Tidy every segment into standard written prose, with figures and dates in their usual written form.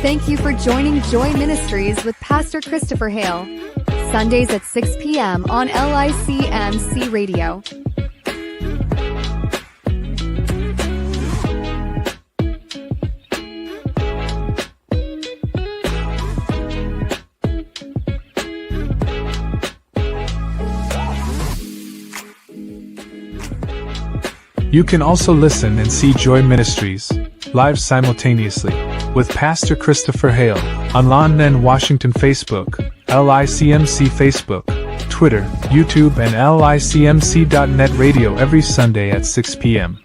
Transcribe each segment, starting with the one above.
Thank you for joining Joy Ministries with Pastor Christopher Hale. Sundays at 6 p.m. on LICMC Radio. You can also listen and see Joy Ministries live simultaneously with Pastor Christopher Hale on London, Washington Facebook, LICMC Facebook, Twitter, YouTube, and LICMC.net radio every Sunday at 6 p.m.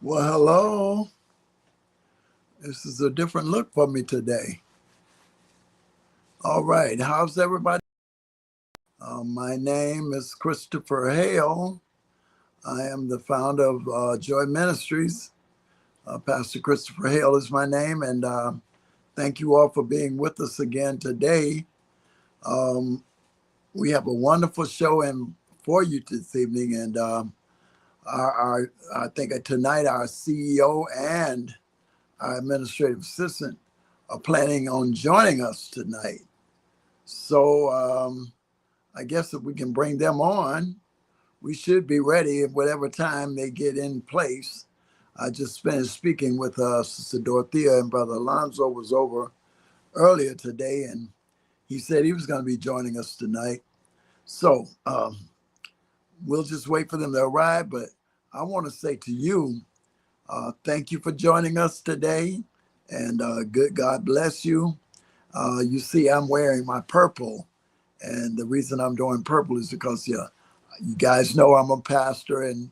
Well, hello. This is a different look for me today. All right, how's everybody? My name is Christopher Hale. I am the founder of Joy Ministries. Pastor Christopher Hale is my name, and thank you all for being with us again today. We have a wonderful show for you this evening, and I think tonight our CEO and our administrative assistant are planning on joining us tonight. So I guess if we can bring them on, we should be ready at whatever time they get in place. I just finished speaking with Sister Dorothea, and Brother Alonzo was over earlier today, and he said he was going to be joining us tonight. So we'll just wait for them to arrive, but I want to say to you, thank you for joining us today, and good God bless you. You see, I'm wearing my purple, and the reason I'm doing purple is because you guys know I'm a pastor, and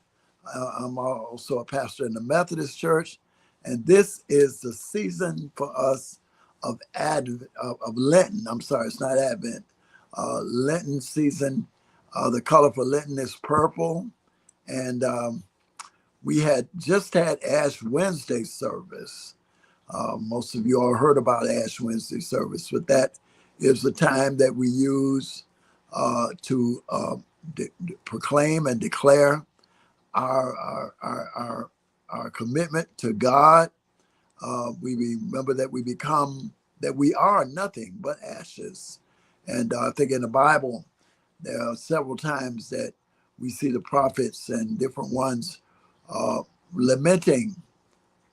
I'm also a pastor in the Methodist Church, and this is the season for us of Lenten. I'm sorry, it's not Advent. Lenten season. The color for Lenten is purple, and we had just had Ash Wednesday service. Most of you all heard about Ash Wednesday service, but that is the time that we use to proclaim and declare our commitment to God. We remember that we are nothing but ashes. And I think in the Bible, there are several times that we see the prophets and different ones lamenting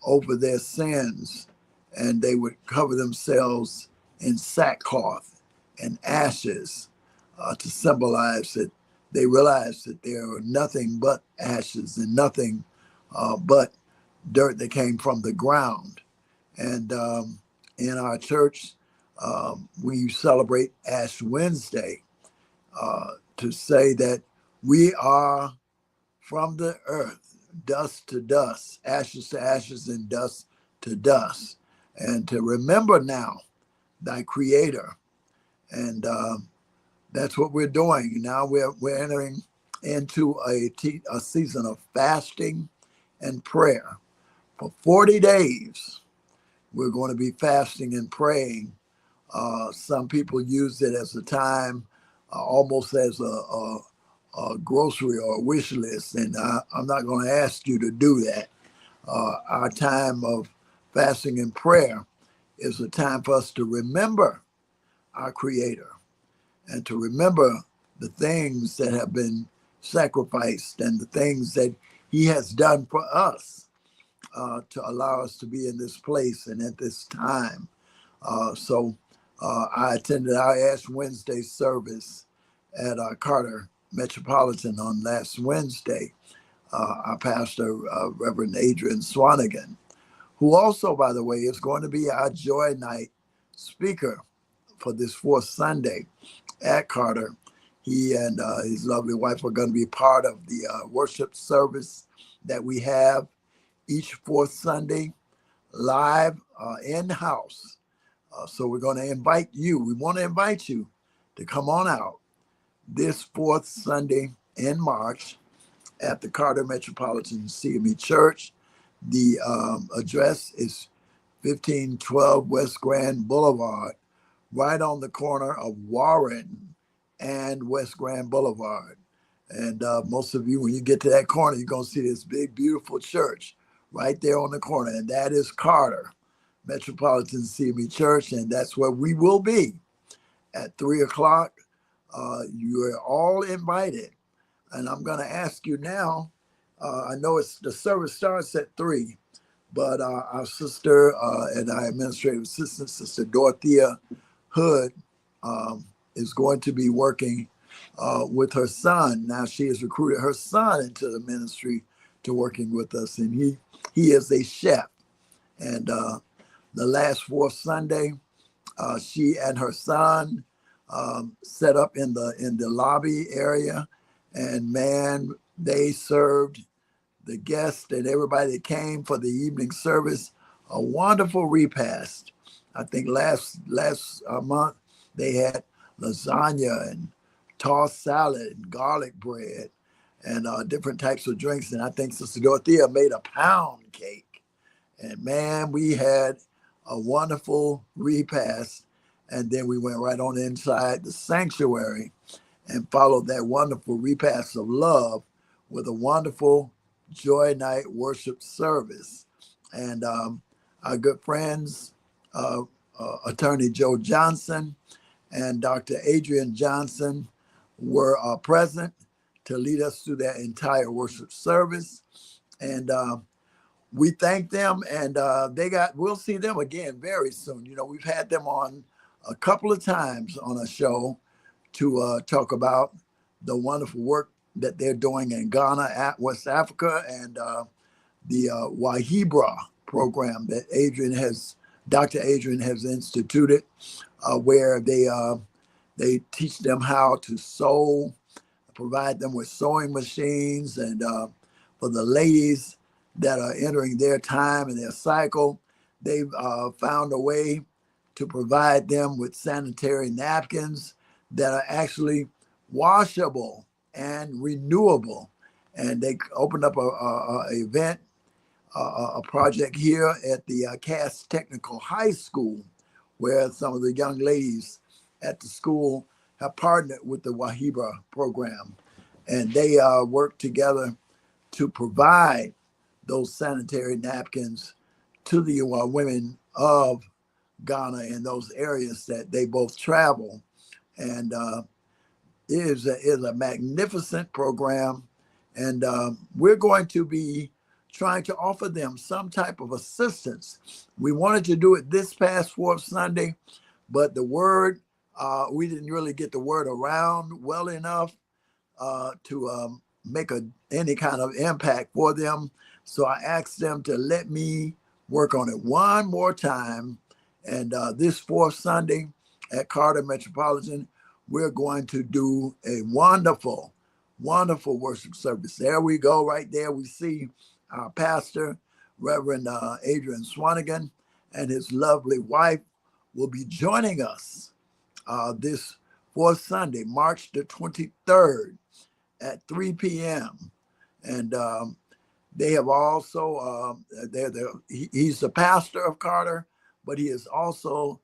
over their sins, and they would cover themselves in sackcloth and ashes to symbolize that they realized that they are nothing but ashes and nothing but dirt that came from the ground. And in our church, we celebrate Ash Wednesday to say that we are from the earth, dust to dust, ashes to ashes, and dust to dust, and to remember now thy creator. And that's what we're doing. Now we're entering into a season of fasting and prayer. For 40 days, we're going to be fasting and praying. Some people use it as a time, almost as a grocery or a wish list, and I'm not going to ask you to do that. Our time of fasting and prayer is a time for us to remember our Creator and to remember the things that have been sacrificed and the things that He has done for us to allow us to be in this place and at this time. So I attended our Ash Wednesday service at Carter Metropolitan on last Wednesday. Our pastor, Reverend Adrian Swanigan, who also, by the way, is going to be our Joy Night speaker for this fourth Sunday at Carter. He and his lovely wife are going to be part of the worship service that we have each fourth Sunday live in-house. So we're going to invite you. We want to invite you to come on out this fourth Sunday in March at the Carter Metropolitan CME Church. The address is 1512 West Grand Boulevard, right on the corner of Warren and West Grand Boulevard. And most of you, when you get to that corner, you're going to see this big, beautiful church right there on the corner. And that is Carter Metropolitan CME Church. And that's where we will be at 3 o'clock. You are all invited. And I'm going to ask you now, I know the service starts at 3, but our sister and our administrative assistant, Sister Dorothea Hood, is going to be working with her son. Now she has recruited her son into the ministry to working with us, and he is a chef. And the last fourth Sunday, she and her son set up in the lobby area, and man, they served the guests and everybody that came for the evening service a wonderful repast. I think last month they had lasagna and tossed salad and garlic bread and different types of drinks. And I think Sister Dorothea made a pound cake. And man, we had a wonderful repast. And then we went right on inside the sanctuary and followed that wonderful repast of love with a wonderful Joy Night worship service. And our good friends, Attorney Joe Johnson and Dr. Adrian Johnson were present to lead us through that entire worship service. And we thank them, and we'll see them again very soon. You know, we've had them on a couple of times on a show to talk about the wonderful work that they're doing in Ghana, West Africa, and the Wahibra program that Dr. Adrian has instituted, where they teach them how to sew, provide them with sewing machines, and for the ladies that are entering their time and their cycle, they've found a way to provide them with sanitary napkins that are actually washable and renewable. And they opened up a event, a project here at the Cass Technical High School, where some of the young ladies at the school have partnered with the Wahibra program. And they work together to provide those sanitary napkins to the women of Ghana in those areas that they both travel. And it is a magnificent program. And we're going to be trying to offer them some type of assistance. We wanted to do it this past fourth Sunday, but the word, we didn't really get the word around well enough to make any kind of impact for them. So I asked them to let me work on it one more time. And this fourth Sunday at Carter Metropolitan, we're going to do a wonderful, wonderful worship service. There we go, right there. We see our pastor, Reverend Adrian Swanigan, and his lovely wife will be joining us this fourth Sunday, March the 23rd at 3 p.m. And they have also, he's the pastor of Carter, but he has also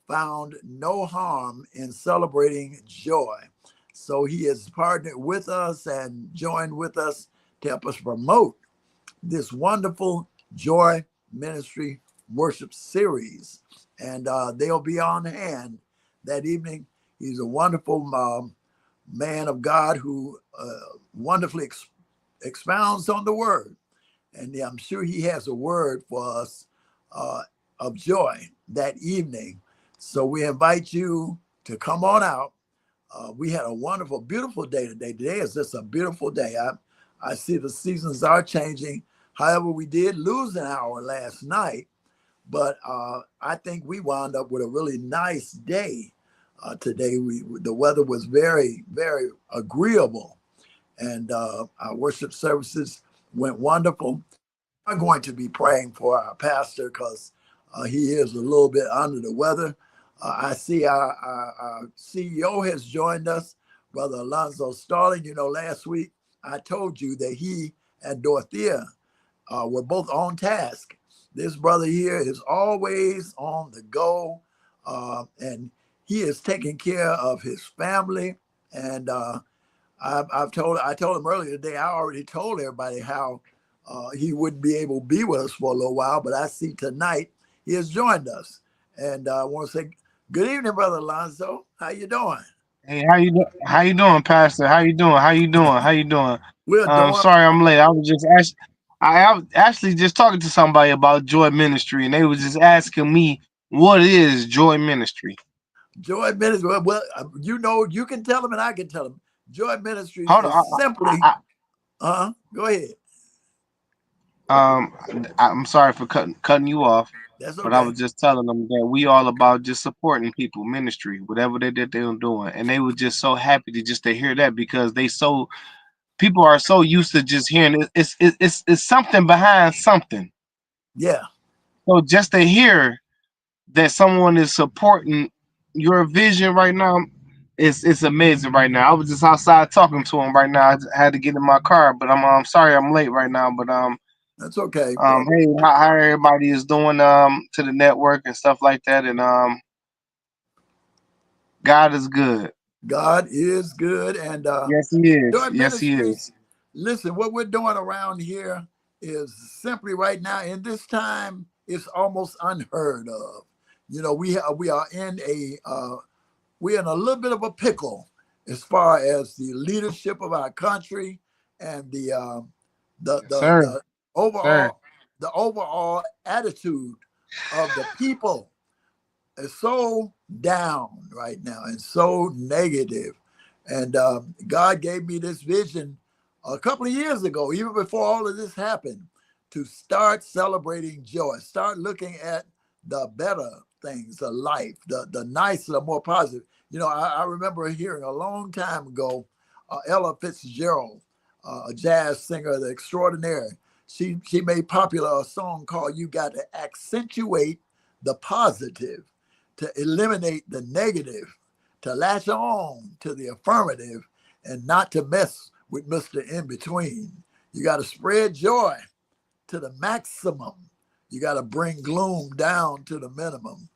found no harm in celebrating joy. So he has partnered with us and joined with us to help us promote this wonderful Joy Ministry worship series. And they'll be on hand that evening. He's a wonderful man of God who wonderfully expounds on the word. And I'm sure he has a word for us of joy that evening. So we invite you to come on out. We had a wonderful, beautiful day today. Today is just a beautiful day. I see the seasons are changing. However, we did lose an hour last night, but I think we wound up with a really nice day today. The weather was very, very agreeable, and our worship services went wonderful. I'm going to be praying for our pastor because he is a little bit under the weather. I see our CEO has joined us, Brother Alonzo Starling. You know, last week I told you that he and Dorothea were both on task. This brother here is always on the go, and he is taking care of his family. And I told him earlier today. I already told everybody how he wouldn't be able to be with us for a little while, but I see tonight he has joined us, and I want to say good evening, brother Alonzo. How you doing? Hey, how you doing, Pastor? How you doing? How you doing? How you doing? We're doing Sorry I'm late. I was actually just talking to somebody about Joy Ministry, and they was just asking me what is Joy Ministry. Joy Ministries. Well, you know, you can tell them, and I can tell them. Joy Ministries Hold is on, simply. Go ahead. I'm sorry for cutting you off, That's but I okay. was just telling them that we all about just supporting people, ministry, whatever they did, they're doing, and they were just so happy to hear that because people are so used to just hearing it's something behind something. Yeah, So just to hear that someone is supporting your vision right now, it's amazing right now. I was just outside talking to him right now. I just had to get in my car, but I'm sorry I'm late right now. But that's okay. Well, hey, how everybody is doing to the network and stuff like that, and God is good. God is good, and Yes, He is. Joy Yes, He Ministries. is. Listen, what we're doing around here is simply right now. In this time, it's almost unheard of. You know, we are in a we're in a little bit of a pickle as far as the leadership of our country and the Yes, the sir. the Sir. overall the overall attitude of the people is so down right now and so negative. And God gave me this vision a couple of years ago, even before all of this happened, to start celebrating joy, start looking at the better things of life, the nicer, the more positive. You know, I remember hearing a long time ago Ella Fitzgerald, a jazz singer, the extraordinary. She made popular a song called "You Got to Accentuate the Positive to eliminate the negative, to latch on to the affirmative, and not to mess with Mr. In Between. You got to spread joy to the maximum. You got to bring gloom down to the minimum.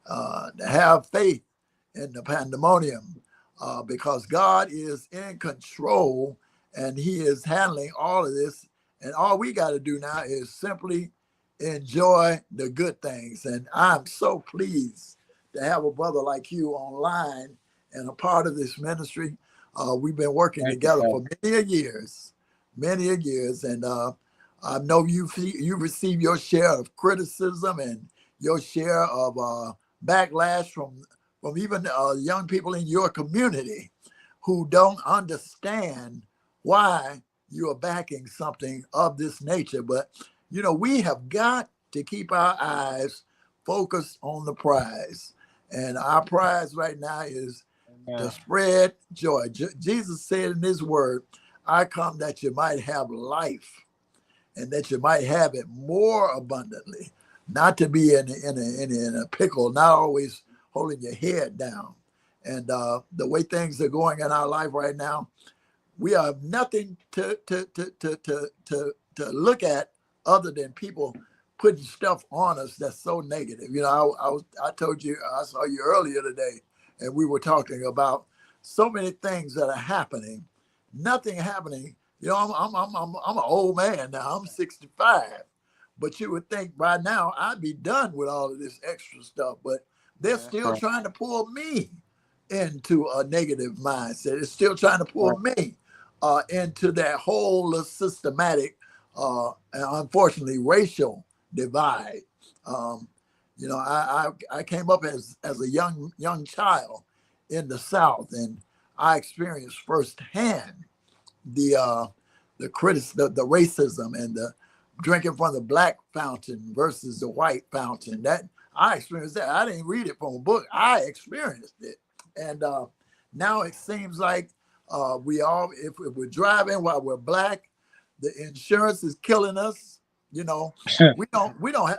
To have faith in the pandemonium, because God is in control and He is handling all of this. And all we got to do now is simply enjoy the good things. And I'm so pleased to have a brother like you online and a part of this ministry. We've been working Thank you, together for Pastor. many a years, and I know you receive your share of criticism and your share of backlash from even young people in your community who don't understand why you are backing something of this nature. But you know, we have got to keep our eyes focused on the prize. And our prize right now is to Amen. spread joy. Jesus said in his word, I come that you might have life and that you might have it more abundantly, not to be in a pickle, not always holding your head down. And the way things are going in our life right now, we have nothing to look at other than people putting stuff on us that's so negative. You know, I told you, I saw you earlier today, and we were talking about so many things that are happening, nothing happening. You know, I'm an old man now. I'm 65, but you would think by now I'd be done with all of this extra stuff. But they're Yeah, that's still right. trying to pull me into a negative mindset. It's still trying to pull Right. me into that whole systematic, and unfortunately, racial divide. Um, you know, I came up as a young child in the South, and I experienced firsthand the the racism and the drinking from the black fountain versus the white fountain. That I experienced that. I didn't read it from a book. I experienced it, and now it seems like we all, if we're driving while we're black, the insurance is killing us. You know, we don't have.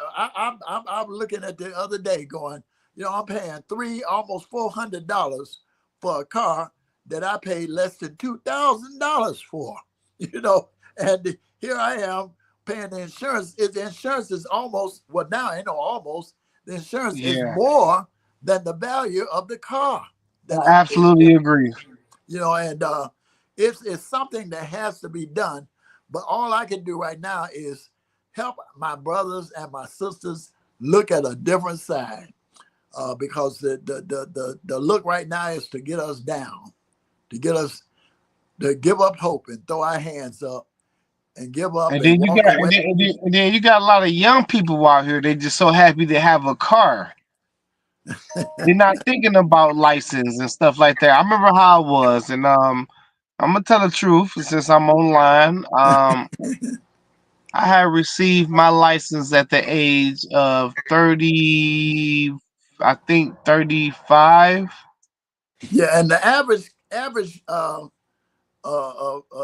I'm looking at the other day, going, you know, I'm paying almost $400 for a car that I paid less than $2,000 for. You know, and here I am paying the insurance. The insurance is almost, well, now I know almost, the insurance is Yeah, more than the value of the car that I I paid for. absolutely agree. You know, and it's something that has to be done. But all I can do right now is help my brothers and my sisters look at a different side, because the look right now is to get us down, to get us to give up hope and throw our hands up and give up And and then you walk got away. and then you got a lot of young people out here. They just so happy to have a car. They're not thinking about license and stuff like that. I remember how it was, and I'm gonna tell the truth since I'm online. I had received my license at the age of 30, I think 35, Yeah, and the average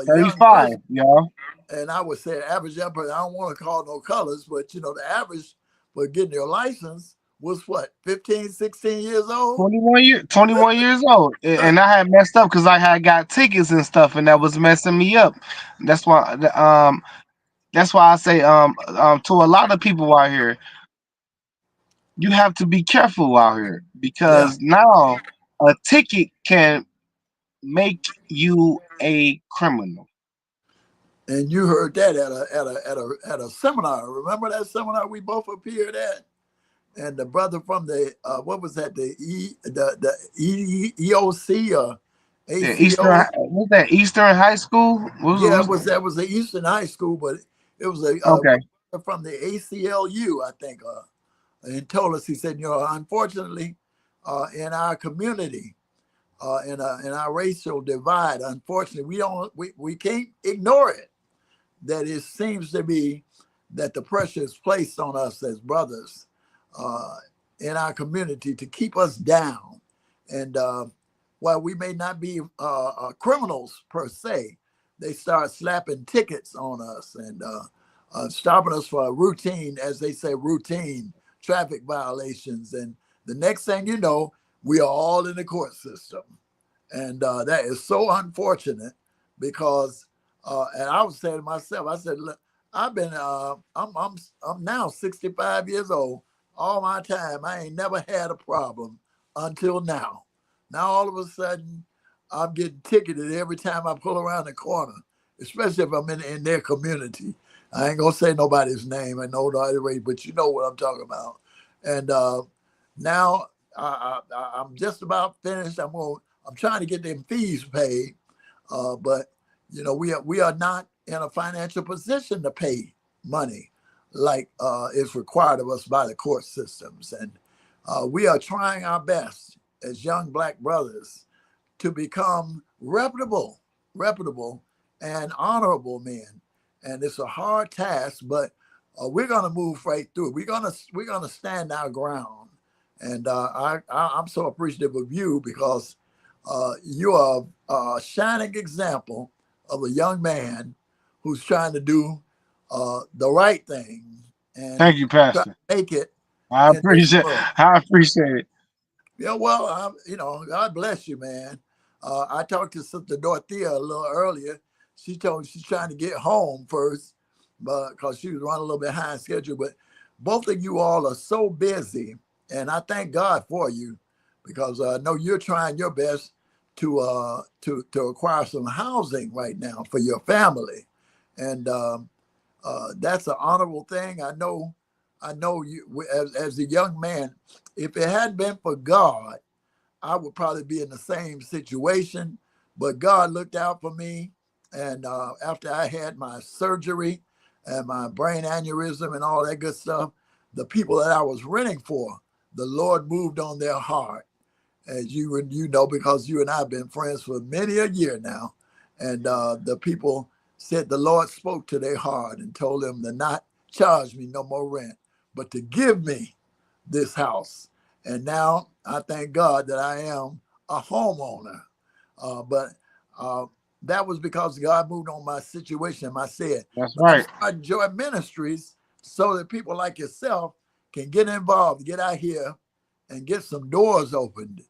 young 35, person, y'all. and I would say average young person, I don't want to call no colors, but you know, the average for getting your license was what, 15, 16 years old? 21 years old. And I had messed up because I had got tickets and stuff, and that was messing me up. That's why that's why I say to a lot of people out here, you have to be careful out here Yeah. because now a ticket can make you a criminal. And you heard that at a seminar. Remember that seminar we both appeared at? And the brother from the what was that, the EOC or Yeah, Eastern ACO? was that Eastern High School? Yeah, it was that was the Eastern High School, but it was Okay. from the ACLU, I think. And told us, he said, you know, unfortunately, in our community, in our racial divide, unfortunately, we can't ignore it. That it seems to be that the pressure is placed on us as brothers uh, in our community to keep us down. And while we may not be criminals per se, they start slapping tickets on us and stopping us for routine, as they say, routine traffic violations. And the next thing you know, we are all in the court system. And that is so unfortunate because, and I was saying to myself, I said, look, I've been, I'm now 65 years old. All my time, I ain't never had a problem until now. Now all of a sudden, I'm getting ticketed every time I pull around the corner, especially if I'm in their community. I ain't gonna say nobody's name. I know the rate, but you know what I'm talking about. And now I'm just about finished. I'm trying to get them fees paid, but you know we are not in a financial position to pay money like is required of us by the court systems, and we are trying our best as young black brothers to become reputable, and honorable men. And it's a hard task, but we're gonna move right through it. We're gonna stand our ground. And I'm so appreciative of you because you are a shining example of a young man who's trying to do the right thing and Thank you, try to Pastor. make it I in this appreciate world. I appreciate it. Yeah, well, you know, God bless you, man. I talked to Sister Dorothea a little earlier. She told me she's trying to get home first, but because she was running a little behind schedule. But both of you all are so busy, and I thank God for you because I know you're trying your best to acquire some housing right now for your family, and that's an honorable thing. I know you as a young man. If it hadn't been for God, I would probably be in the same situation. But God looked out for me, and after I had my surgery and my brain aneurysm and all that good stuff, the people that I was renting for, the Lord moved on their heart, as you know, because you and I have been friends for many a year now. And the people said the Lord spoke to their heart and told them to not charge me no more rent, but to give me this house. And now I thank God that I am a homeowner. But that was because God moved on my situation. I said, That's but I'm right. starting Joy Ministries so that people like yourself can get involved, get out here and get some doors opened.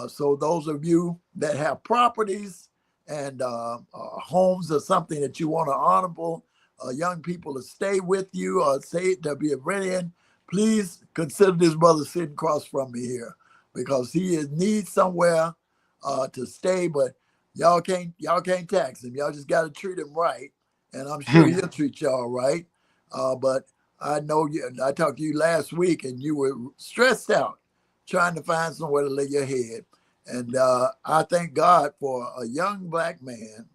So those of you that have properties and homes or something that you want to honorable young people to stay with you or say to be a friend, please consider this brother sitting across from me here because he is needs somewhere to stay. But y'all can't tax him. Y'all just got to treat him right, and I'm sure he'll treat y'all right. But I know you. I talked to you last week, and you were stressed out trying to find somewhere to lay your head. And I thank God for a young black man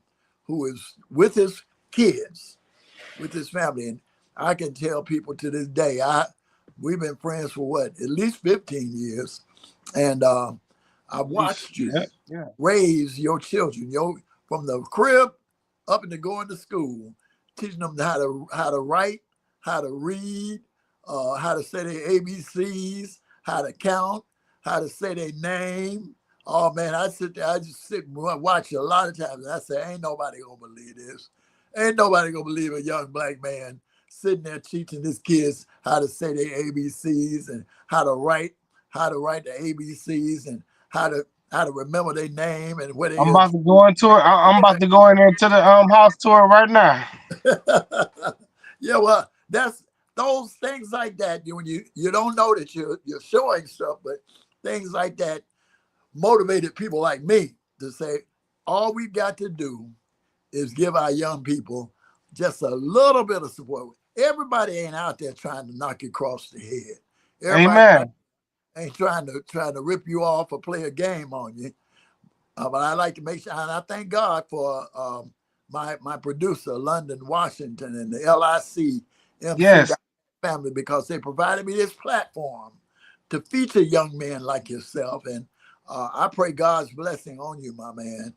who is with his kids, with his family. And I can tell people to this day, we've been friends for what, at least 15 years. And I watched you Yeah, yeah. raise your children, from the crib up into going to school, teaching them how to write, how to read, how to say their ABCs, how to count, how to say their name. Oh man, I just sit and watch you a lot of times, and I say, ain't nobody gonna believe this. Ain't nobody gonna believe a young black man sitting there teaching his kids how to say their ABCs and how to write the ABCs and how to remember their name and where they I'm is. about to go into it. I'm about to go in there to the house tour right now. Yeah, well, that's those things like that. When you don't know that you're showing stuff, but things like that motivated people like me to say, all we got to do is give our young people just a little bit of support. Everybody ain't out there trying to knock you across the head. Everybody Amen. ain't trying to rip you off or play a game on you. But I like to make sure, and I thank God for my producer, London Washington, and the LIC MC Yes. family, because they provided me this platform to feature young men like yourself. And I pray God's blessing on you, my man.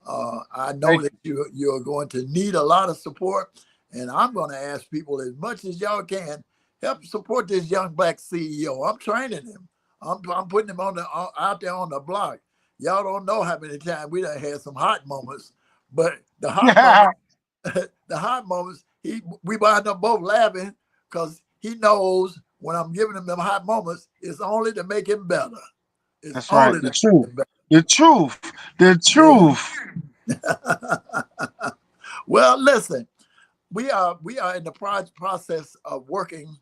I know Thank that you're going to need a lot of support, and I'm going to ask people as much as y'all can help support this young black CEO. I'm training him. I'm putting him out there on the block. Y'all don't know how many times we done had some hot moments, but the you. hot moments, the hot moments, we wind up both laughing because he knows when I'm giving him them hot moments, it's only to make him better. It's That's right. only to The make truth. him better. The truth. The Yeah. truth. Well, listen, we are in the process of working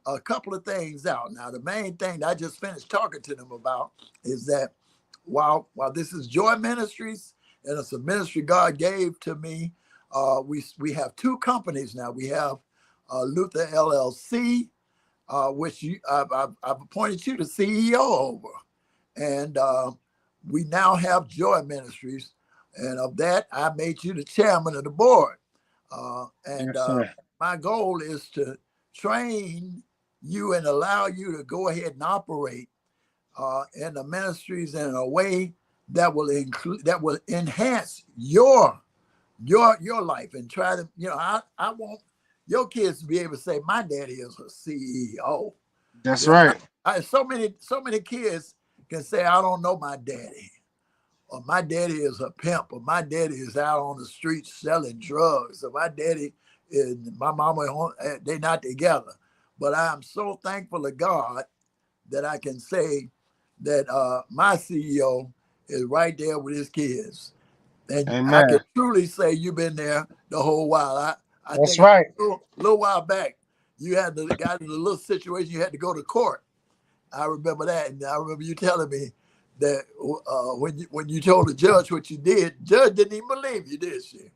a couple of things out. Now, the main thing that I just finished talking to them about is that while this is Joy Ministries and it's a ministry God gave to me, we have two companies now. We have Luther LLC, which I've appointed you the CEO over, and we now have Joy Ministries, and of that I made you the chairman of the board. And Yes, sir. my goal is to train you and allow you to go ahead and operate in the ministries in a way that will enhance your life and try to, I want your kids to be able to say my daddy is a CEO. That's Yeah, right. so many kids can say I don't know my daddy, or my daddy is a pimp, or my daddy is out on the streets selling drugs, or my daddy is my mama, they're not together. But I'm so thankful to God that I can say that my CEO is right there with his kids. And I can Amen. truly say you've been there the whole while. I That's think a right. little while back, you got in a little situation, you had to go to court. I remember that. And I remember you telling me that when you told the judge what you did, judge didn't even believe you, did she?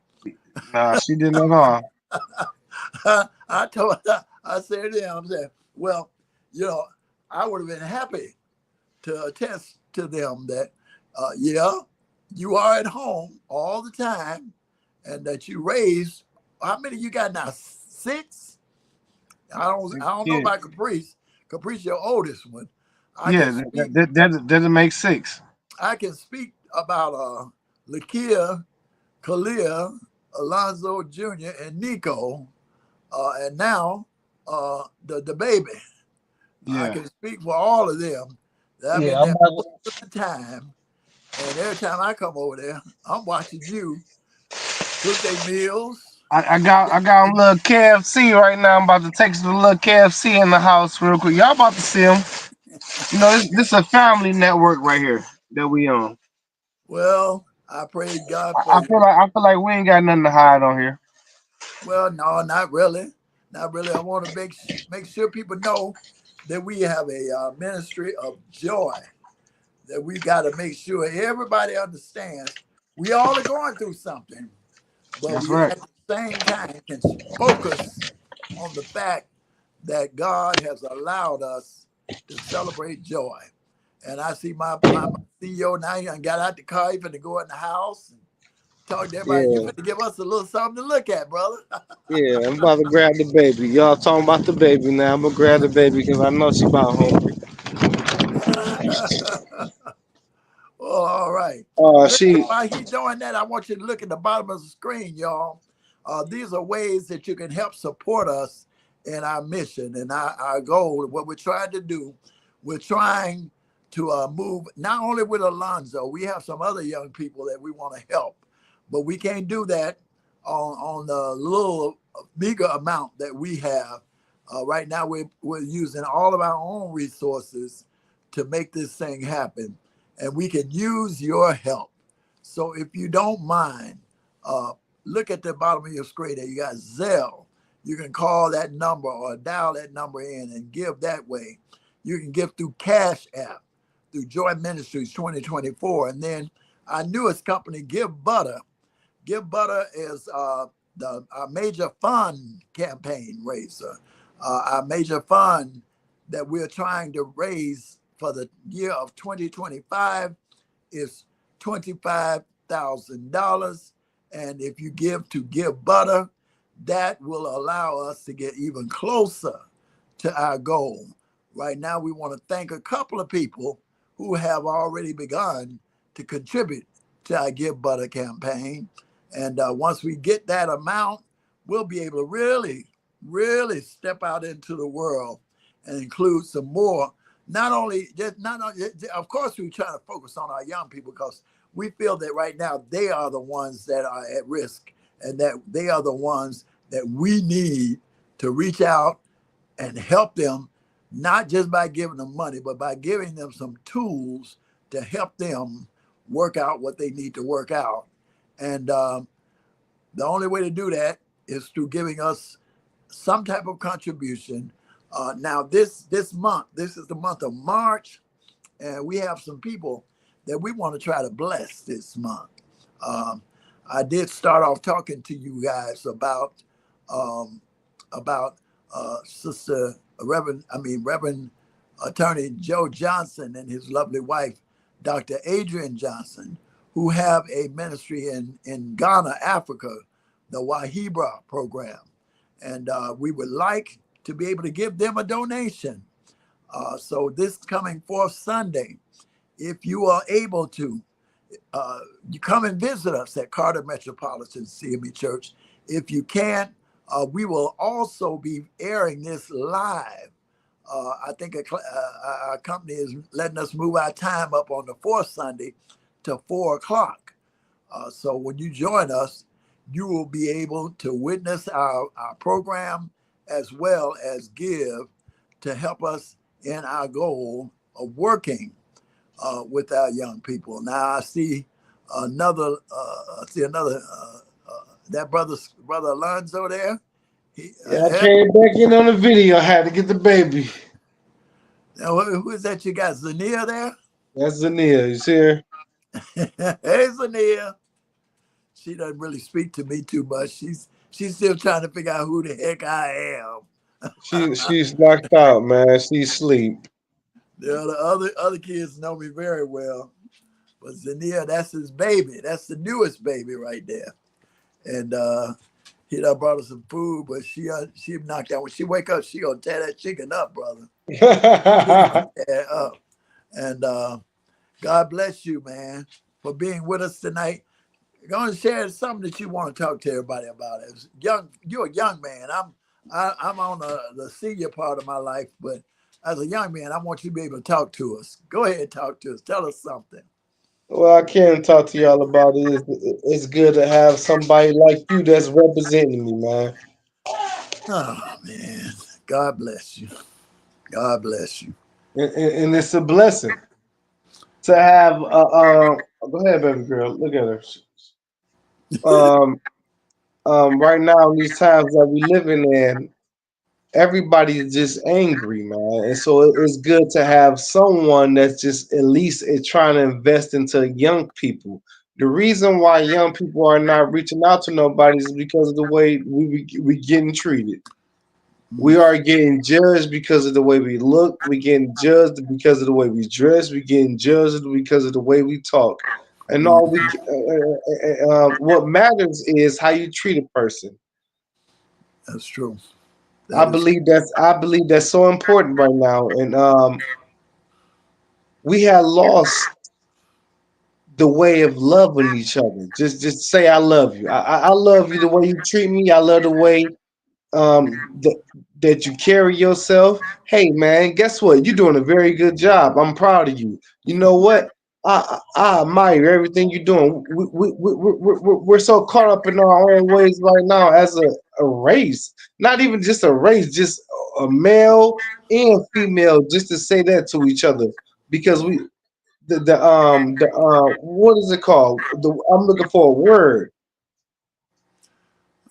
Nah, she didn't at all. I said to him, I said, well, you know, I would have been happy to attest to them that, yeah, you are at home all the time, and that you raised. How many you got now? Six. I don't know Yeah. about Caprice. Caprice, your oldest one. I Yeah. can speak. That doesn't make six. I can speak about Lakia, Kalia, Alonzo Jr., and Nico, and now the baby. I Yeah. can speak for all of them. I've been Yeah. I'm there about most of the time, and every time I come over there, I'm watching you cook their meals. I got a little KFC right now. I'm about to take some little KFC in the house real quick. Y'all about to see them. This is a family network right here that we on. Well, I praise God I, for I feel you. like I feel like we ain't got nothing to hide on here. Well, no, not really. Not really. I want to make sure people know that we have a ministry of joy. That we got to make sure everybody understands we all are going through something, but That's we right. at the same time can focus on the fact that God has allowed us to celebrate joy. And I see my CEO now, he done got out the car, he finna go in the house and talk to everybody. You Yeah, finna give us a little something to look at, brother. yeah. I'm about to grab the baby. Y'all talking about the baby now. I'm gonna grab the baby because I know she about hungry. Oh, all right. Listen, She. while he's doing that, I want you to look at the bottom of the screen, y'all. These are ways that you can help support us in our mission and our goal. What we're trying to do, we're trying to move not only with Alonzo, we have some other young people that we want to help, but we can't do that on the little bigger amount that we have. Right now, we're using all of our own resources to make this thing happen, and we can use your help. So if you don't mind, uh, look at the bottom of your screen there. You got Zelle. You can call that number or dial that number in and give that way. You can give through Cash App, through Joy Ministries 2024. And then our newest company, Give Butter. Give Butter is our major fund campaign raiser, our major fund that we're trying to raise for the year of 2025 is $25,000. And if you give to Give Butter, that will allow us to get even closer to our goal. Right now, we want to thank a couple of people who have already begun to contribute to our Give Butter campaign. And once we get that amount, we'll be able to really, really step out into the world and include some more. Of course, we try to focus on our young people because we feel that right now they are the ones that are at risk and that they are the ones that we need to reach out and help them, not just by giving them money, but by giving them some tools to help them work out what they need to work out. And the only way to do that is through giving us some type of contribution. Now, this month, this is the month of March, and we have some people that we want to try to bless this month. Um, I did start off talking to you guys um, about Sister Reverend Attorney Joe Johnson and his lovely wife, Dr. Adrian Johnson, who have a ministry in Ghana, Africa, the Wahibra program. And we would like to be able to give them a donation. So this coming fourth Sunday, if you are able to, you come and visit us at Carter Metropolitan CME Church. If you can't, we will also be airing this live. I think our company is letting us move our time up on the fourth Sunday to 4 o'clock. So when you join us, you will be able to witness our program as well as give to help us in our goal of working with our young people. Now I see another, that brother Alonzo there. Yeah, I came back in on the video. I had to get the baby. Now, who is that you got? Zania there? That's Zania. You see her? Hey, Zania. She doesn't really speak to me too much. She's still trying to figure out who the heck I am. She's knocked out, man. She's asleep. The other kids know me very well, but Zania, that's his baby. That's the newest baby right there. And he done brought her some food, but she knocked out. When she wake up, she gonna tear that chicken up, brother. She gonna tear it up. And God bless you, man, for being with us tonight. You're going to share something that you want to talk to everybody about. As you're a young man. I'm on the senior part of my life, but as a young man, I want you to be able to talk to us. Go ahead and talk to us. Tell us something. Well, I can't talk to y'all about it. It's good to have somebody like you that's representing me, man. Oh man, God bless you. God bless you. And it's a blessing to have. Go ahead, baby girl. Look at her. Um, right now in these times that we living in, everybody's just angry, man. And so it's good to have someone that's just at least is trying to invest into young people. The reason why young people are not reaching out to nobody is because of the way we getting treated. We Mm, are getting judged because of the way we look. We getting judged because of the way we dress. We getting judged because of the way we talk. And all we, mm, what matters is how you treat a person. that's true. That is. I believe that's so important right now. And we have lost the way of loving each other. Just say I love you. I love you the way you treat me. I love the way that you carry yourself. Hey man, guess what? You're doing a very good job. I'm proud of you. You know what? I admire everything you're doing. We're so caught up in our own ways right now as a race. Not even just a race, just a male and female, just to say that to each other. Because what is it called? I'm looking for a word.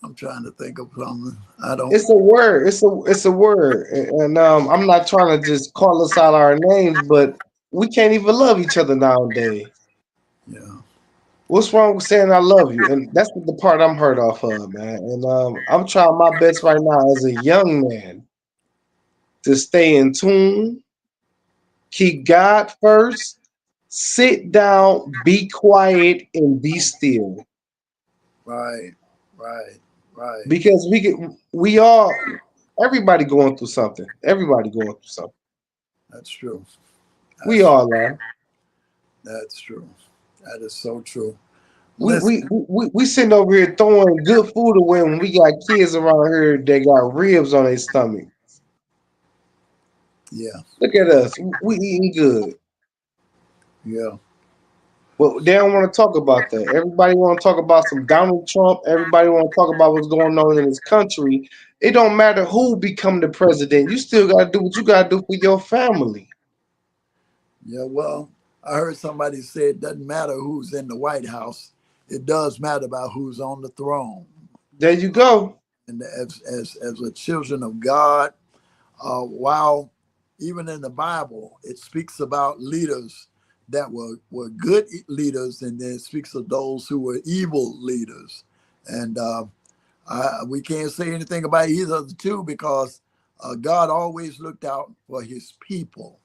I'm trying to think of something. I don't. It's a word. It's a word. And I'm not trying to just call us out our names, but we can't even love each other nowadays. Yeah. What's wrong with saying I love you? And that's the part I'm hurt off of, man. And I'm trying my best right now as a young man to stay in tune, keep God first, sit down, be quiet, and be still. Right. Right. Right. Because we all everybody going through something. Everybody going through something. That's true. We That's all are. that's true. That is so true. We we Listen. we sitting over here throwing good food away when we got kids around here that got ribs on their stomach. Yeah. Look at us. We eating good. Yeah. But they don't want to talk about that. Everybody want to talk about some Donald Trump. Everybody want to talk about what's going on in this country. It don't matter who become the president. You still got to do what you got to do for your family. Yeah. Well, I heard somebody say it doesn't matter who's in the White House. It does matter about who's on the throne. There you go. And as a children of God, while even in the Bible, it speaks about leaders that were good leaders, and then it speaks of those who were evil leaders. And we can't say anything about either of the two because God always looked out for his people.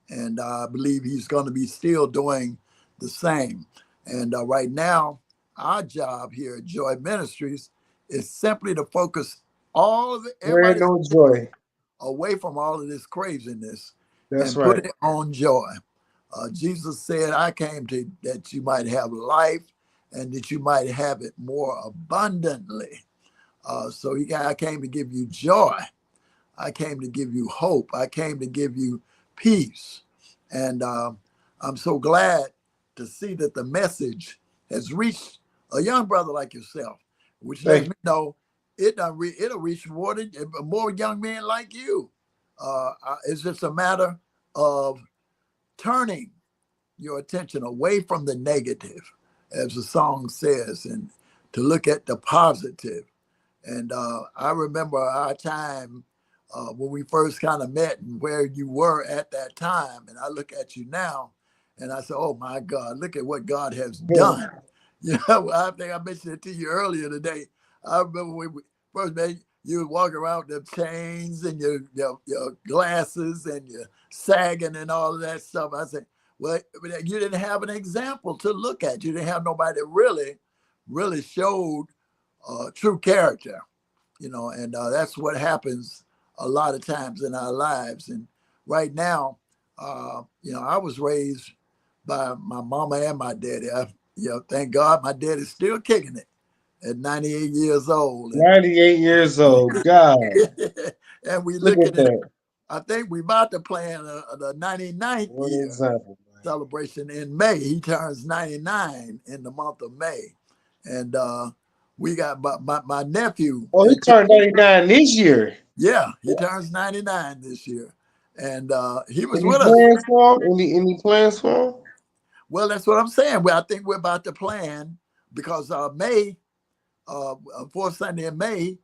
And I believe he's going to be still doing the same. And right now, our job here at Joy Ministries is simply to focus all of There ain't everybody's no joy. away from all of this craziness That's and put right. it on joy. Jesus said, I came to that you might have life and that you might have it more abundantly. I came to give you joy. I came to give you hope. I came to give you peace. And I'm so glad to see that the message has reached a young brother like yourself, which lets Thank me know it'll reach more young men like you. It's just a matter of turning your attention away from the negative, as the song says, and to look at the positive. And I remember our time when we first kind of met and where you were at that time. And I look at you now and I say, oh my God, look at what God has you. done. You know, I think I mentioned it to you earlier today. I remember when we first met, you would walk around with the chains and your glasses and your sagging and all of that stuff. I said, well, you didn't have an example to look at. You didn't have nobody that really showed true character, and that's what happens a lot of times in our lives. And right now, I was raised by my mama and my daddy. Thank God my daddy's still kicking it at 98 years old. And 98 years old. God, and we look looking at at, that. I think we about to plan the 99th What an year example, man. celebration in May. He turns 99 in the month of May. And we got my nephew. Oh, he turned 99 this year. Yeah, he turns 99 this year. And he was Any with us. plans for him? Any plans for him? Well, that's what I'm saying. Well, I think we're about to plan because May fourth Sunday in May,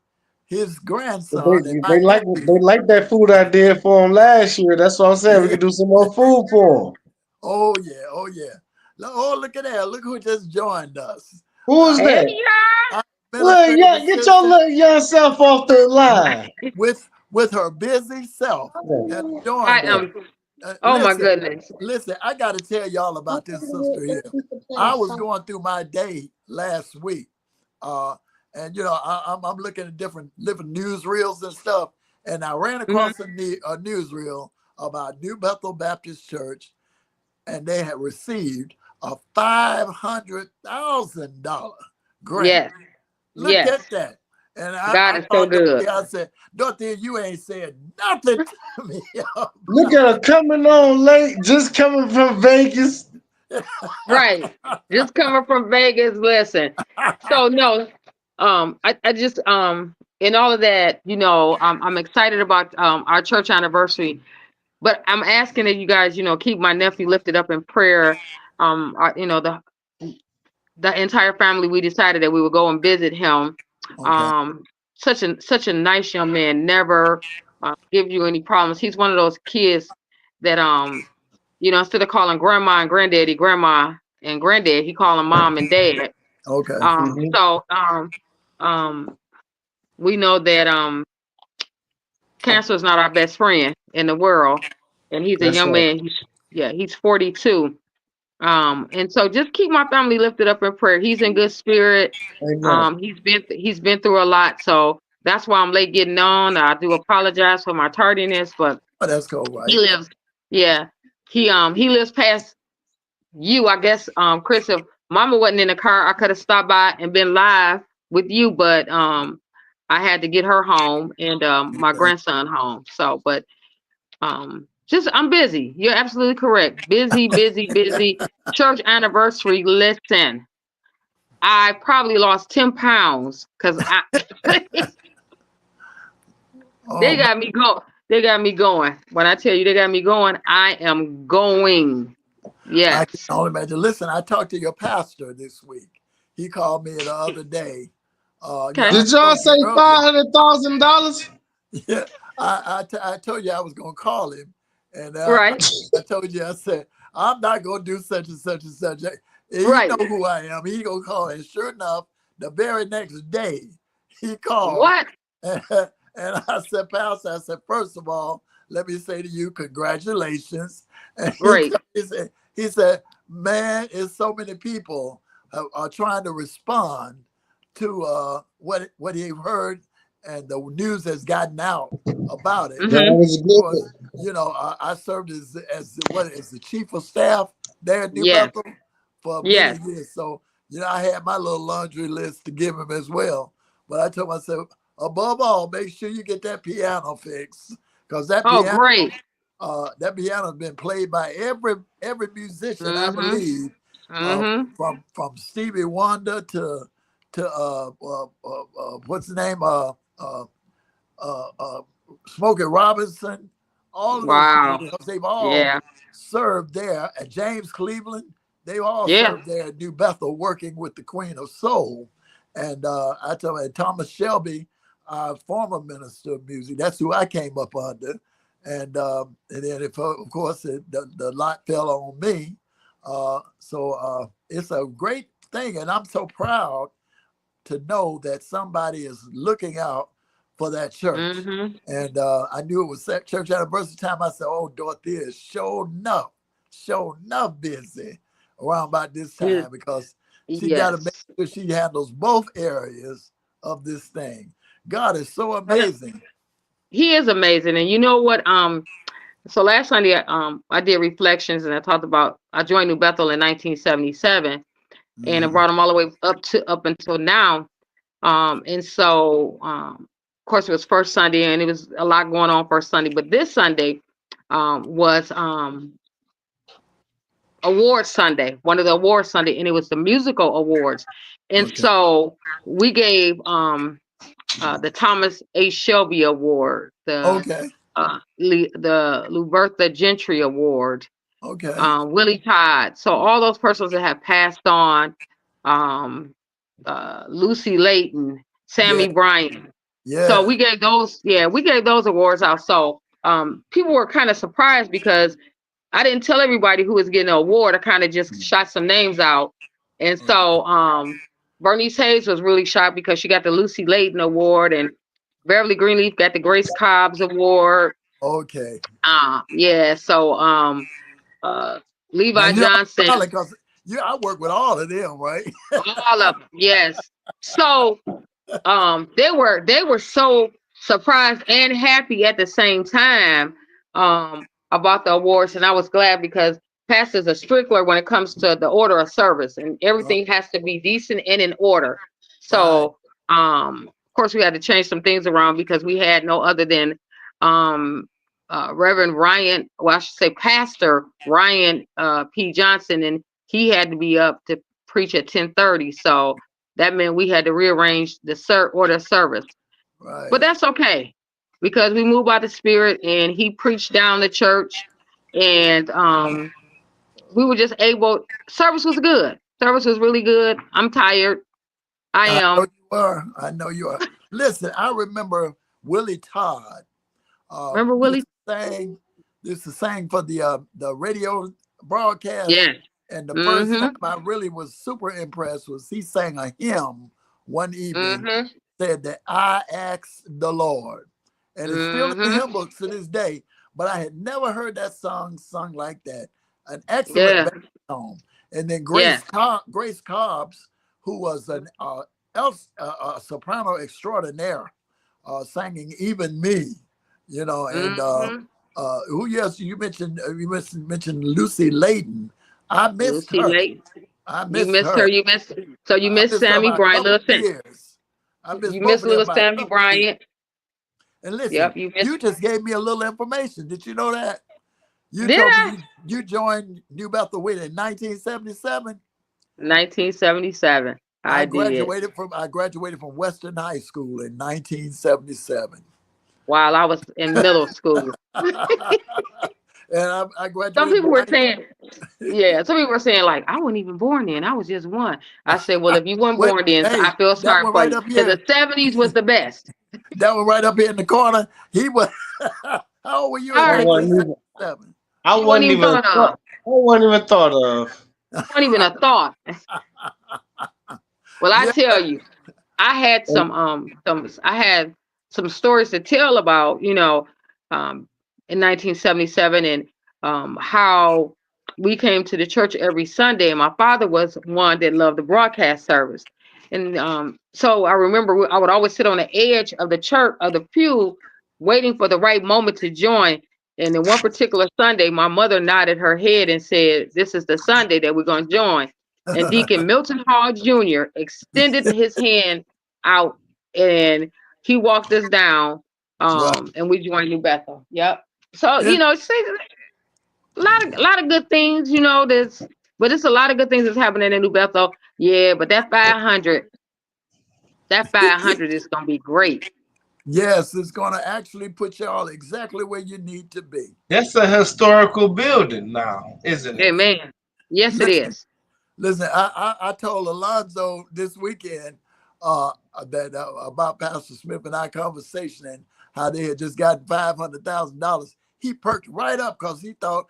his But grandson and my they nephew. like that food I did for them last year. That's what I'm saying. We Yeah. can do some more food for them. Oh yeah. Oh yeah. Oh, look at that. Look who just joined us. Who's Uh, that? Hey, y'all. our Look, administrative yeah, get your assistant little young self off the line. with her busy self has I joined us. am. Oh my Listen, goodness. listen, I got to tell y'all about this sister here. I was going through my day last week, uh, and I'm looking at different newsreels and stuff, and I ran Hmm. across a newsreel about New Bethel Baptist Church, and they had received a $500,000 grant. Yes. Look Yes. at that. And God I is so called good. Dorothy. I said, Dorothy, you ain't said nothing to me. Look at her coming on late, just coming from Vegas. Right. Just coming from Vegas. Listen. So no, I just in all of that, I'm excited about our church anniversary, but I'm asking that you guys, keep my nephew lifted up in prayer. The entire family, we decided that we would go and visit him. Okay. Um, such a nice young man, never give you any problems. He's one of those kids that instead of calling grandma and granddaddy grandma and granddad, he call them mom and dad. Okay. Mhm. So we know that cancer is not our best friend in the world, and he's a That's young right. man. He's 42. And so just keep my family lifted up in prayer. He's in good spirit. Amen. He's been through a lot, so that's why I'm late getting on. I do apologize for my tardiness, but Oh, that's cool, he right? lives. Yeah, he lives past you, I guess. Chris, if Mama wasn't in the car, I could have stopped by and been live with you, but I had to get her home and my Okay. grandson home. So, but just I'm busy. You're absolutely correct. Busy, busy, busy. Church anniversary. Listen, I probably lost 10 pounds because Oh they man, got me go. They got me going. When I tell you they got me going, I am going. I can Yes. only imagine. Listen, I talked to your pastor this week. He called me the other day. Okay. I Did y'all told say you earlier. $500,000? Yeah, I told you I was gonna call him, and Right. I told you I said I'm not gonna do such and such and such. And he Right. know who I am. He gonna call, and sure enough, the very next day he called, What? and, I said, Pastor, I said, first of all, let me say to you, congratulations. And Great. he said, man, it's so many people are trying to respond to what he heard and the news has gotten out about it. God Mm-hmm. is Of course, good. I served as the chief of staff there at New Yes. Bethel for many Yes. years. So I had my little laundry list to give him as well. But I told myself, above all, make sure you get that piano fixed because Oh, great. that piano's been played by every musician, I Mm-hmm. believe, Mm-hmm. from Stevie Wonder to what's the name uh, Smokey Robinson, all of those people, Wow. because they've all Yeah. served there at James Cleveland. They all Yeah. served there at New Bethel, working with the Queen of Soul. And I tell you, Thomas Shelby, our former minister of music, that's who I came up under. And then, of course, the lot fell on me. So it's a great thing. And I'm so proud to know that somebody is looking out for that church. Mm-hmm. And I knew it was that church anniversary time. I said, oh, Dorothy is sure enough busy around about this time because she got to make Yes. sure she handles both areas of this thing. God is so I know. amazing. He is amazing. And you know what? So last Sunday, I did reflections and I joined New Bethel in 1977, and I Mhm. brought them all the way up until now. And so, of course, it was first Sunday, and it was a lot going on first Sunday. But this Sunday was award Sunday, one of the awards Sunday, and it was the musical awards. And Okay. so we gave the Thomas A. Shelby Award, Okay. the Lubertha Gentry Award, Okay. Willie Todd. So all those persons that have passed on, um, Lucy Layton, Yeah, Sammy Bryant. So yeah. we gave those awards out. So people were kind of surprised because I didn't tell everybody who was getting an award. I kind of just shot some names out. And Okay. so Bernice Hayes was really shocked because she got the Lucy Layton Award, and Beverly Greenleaf got the Grace Cobbs Award. Okay. Yeah, so uh Now Levi you know I'm Johnson, smiling because I work with all of them, right? all of them, yes. So they were so surprised and happy at the same time about the awards, and I was glad because pastor's a stickler when it comes to the order of service, and Oh, everything has to be decent and in order. right. So of course we had to change some things around because we had no other than um Reverend Ryan, well I should say Pastor Ryan P. Johnson, and he had to be up to preach at 10:30. So that meant we had to rearrange the order of service. But Right. that's okay because we moved by the Spirit, and he preached down the church, and we were just able. Service was good. Service was really good. I'm tired. I I know am. you are. I know you are. Listen, I remember Willie Todd. Remember Used Willie? to sing. Used to sing for the radio broadcast. Yeah. And the first time Mm-hmm. I really was super impressed was he sang a hymn one evening. Mm-hmm. Said that I asked the Lord, and it's still in the Mm-hmm. hymn books to this day. But I had never heard that song sung like that. An excellent Yeah. baritone. And then Yeah. Grace Cobbs, who was an soprano extraordinaire, singing "Even Me," and Mm-hmm. who yes you mentioned Lucy Layton. I missed Lucy her. Lake. I You missed missed her. her. You missed. So you I missed missed her Sammy by a Bryant. couple Little of Sam. years. I missed You both missed of them little by a Sammy couple of years. Bryant. And listen, Yep. You you missed. just gave me a little information. Did you know that? You Did told me I? you joined New Bethel Wit in 1977. 1977. I did. I graduated from Western High School in 1977. While I was in middle school. And I Some graduated people in were 19. saying, yeah, some people were saying, like, I wasn't even born then. I was just one. I said, well, if you weren't Wait, born then, hey, I feel that sorry one for right you. up Because here. the 70s was the best. That one right up here in the corner. He was. How old were you in All I right. wasn't even. 1977? I You weren't wasn't even even. thought of. I wasn't even thought of. Wasn't even a thought. Well, I Yeah. tell you, I had some stories to tell about, in 1977, and how we came to the church every Sunday. And my father was one that loved the broadcast service. And so I remember I would always sit on the edge of the church, of the pew, waiting for the right moment to join. And then one particular Sunday, my mother nodded her head and said, "This is the Sunday that we're going to join." And Deacon Milton Hall Jr. extended his hand out, and he walked us down, Right. and we joined New Bethel. Yep. So And it's a lot of good things, but it's a lot of good things that's happening in New Bethel. Yeah, but that 500 is gonna be great. yes, it's going to actually put y'all exactly where you need to be. That's a historical building now, isn't it? Amen. Yes, it Listen, is. listen. I told Alonzo this weekend uh, that about Pastor Smith and our conversation and how they had just gotten $500,000. He perked right up because he thought